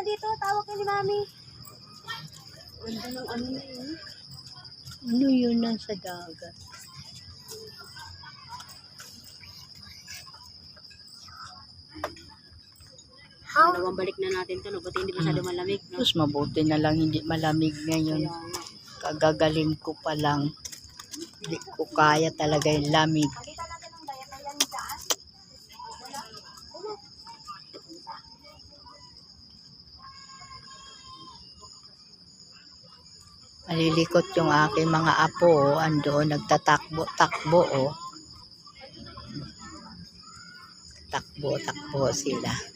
ka dito. Tawag ka ni Mami. Ganda ng ano na yun. Ano yun nasa dagat? Dalawang balik na natin to, no? Buti hindi masyado malamig, no? Tapos mabuti na lang hindi malamig ngayon. Kaya nga. Kagagaling ko pa lang. Hindi ko kaya talaga yung lamig. Nakita natin ang daya na yan dyan. Malilikot yung aking mga apo. Oh. Andoon nagtatakbo-takbo. Oh. Takbo-takbo sila.